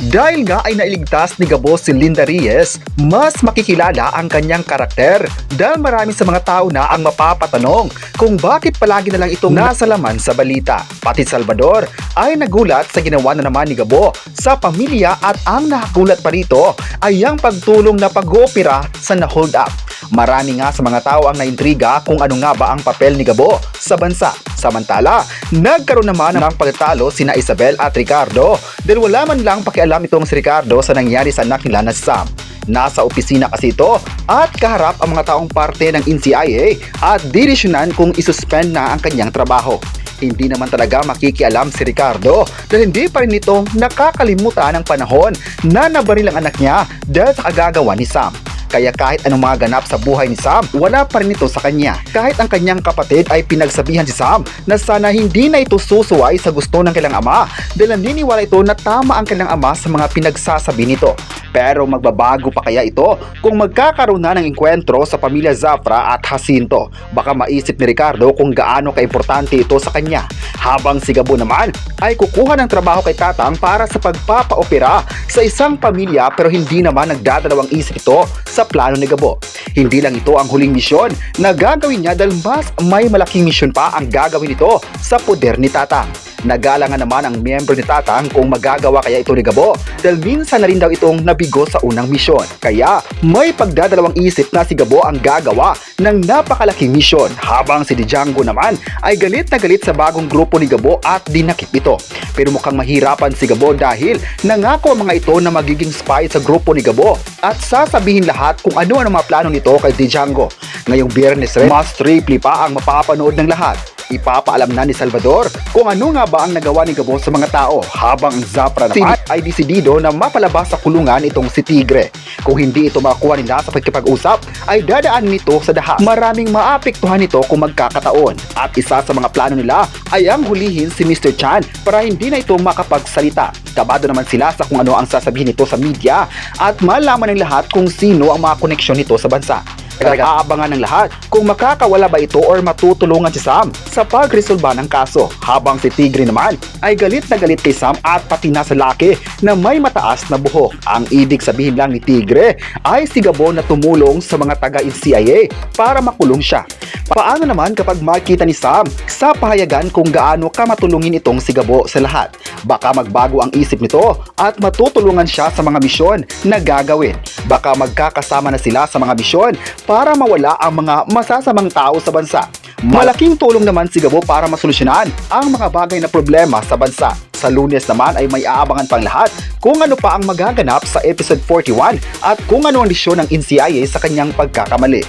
Dahil nga ay nailigtas ni Gabo si Linda Reyes, mas makikilala ang kanyang karakter dahil marami sa mga tao na ang mapapatanong kung bakit palagi na lang itong nasa laman sa balita. Pati Salvador ay nagulat sa ginawa na naman ni Gabo sa pamilya at ang nakagulat pa rito ay ang pagtulong na pag-oopera sa na-hold up. Marami nga sa mga tao ang naintriga kung ano nga ba ang papel ni Gabo sa bansa. Samantala, nagkaroon naman ng pagtatalo sina Isabel at Ricardo dahil wala man lang pakialam itong si Ricardo sa nangyari sa anak nila na si Sam. Nasa opisina kasi ito at kaharap ang mga taong parte ng NCIA at dinisyonan kung isuspend na ang kanyang trabaho. Hindi naman talaga makikialam si Ricardo dahil hindi pa rin ito nakakalimutan ng panahon na nabaril ang anak niya dahil sa kagagawa ni Sam. Kaya kahit anong mga ganap sa buhay ni Sam, wala pa rin ito sa kanya. Kahit ang kanyang kapatid ay pinagsabihan si Sam na sana hindi na ito susuway sa gusto ng kailang ama dahil naniniwala ito na tama ang kailang ama sa mga pinagsasabi nito. Pero magbabago pa kaya ito kung magkakaroon na ng engkwentro sa pamilya Zafra at Jacinto? Baka maisip ni Ricardo kung gaano kaimportante ito sa kanya. Habang si Gabo naman ay kukuha ng trabaho kay Tatang para sa pagpapaopera sa isang pamilya pero hindi naman nagdadalawang isip ito sa plano ni Gabo. Hindi lang ito ang huling misyon na gagawin niya dahil mas may malaking misyon pa ang gagawin ito sa poder ni Tatang. Nagalangan naman ang miyembro ni Tatang kung magagawa kaya ito ni Gabo dahil minsan na rin daw itong nabigo sa unang misyon. Kaya may pagdadalawang isip na si Gabo ang gagawa ng napakalaking misyon habang si Django naman ay galit na galit sa bagong grupo ni Gabo at dinakip ito. Pero mukhang mahirapan si Gabo dahil nangako ang mga ito na magiging spy sa grupo ni Gabo at sasabihin lahat kung ano ang mga plano nito kay Django. Ngayong Biyernes rin, mas triple pa ang mapapanood ng lahat. Ipapaalam na ni Salvador kung ano nga ba ang nagawa ni Gabo sa mga tao habang ang Zafra naman ay desidido na mapalabas sa kulungan itong si Tigre. Kung hindi ito makuha nila sa pagkipag-usap ay dadaan nito sa dahas. Maraming maapektuhan nito kung magkakataon at isa sa mga plano nila ay ang hulihin si Mr. Chan para hindi na ito makapagsalita. Kabado naman sila sa kung ano ang sasabihin nito sa media at malaman ng lahat kung sino ang mga koneksyon nito sa bansa. Aabangan ng lahat kung makakawala ba ito or matutulungan si Sam sa pagresolba ng kaso habang si Tigre naman ay galit na galit kay Sam at pati na sa laki na may mataas na buhok. Ang ibig sabihin lang ni Tigre ay si Gabo na tumulong sa mga taga-NCIA para makulong siya. Paano naman kapag makita ni Sam sa pahayagan kung gaano ka matulungin itong si Gabo sa lahat? Baka magbago ang isip nito at matutulungan siya sa mga misyon na gagawin. Baka magkakasama na sila sa mga misyon para mawala ang mga masasamang tao sa bansa. Malaking tulong naman si Gabo para masolusyonan ang mga bagay na problema sa bansa. Sa Lunes naman ay may aabangan pang lahat kung ano pa ang magaganap sa episode 41 at kung ano ang desisyon ng NCIA sa kanyang pagkakamali.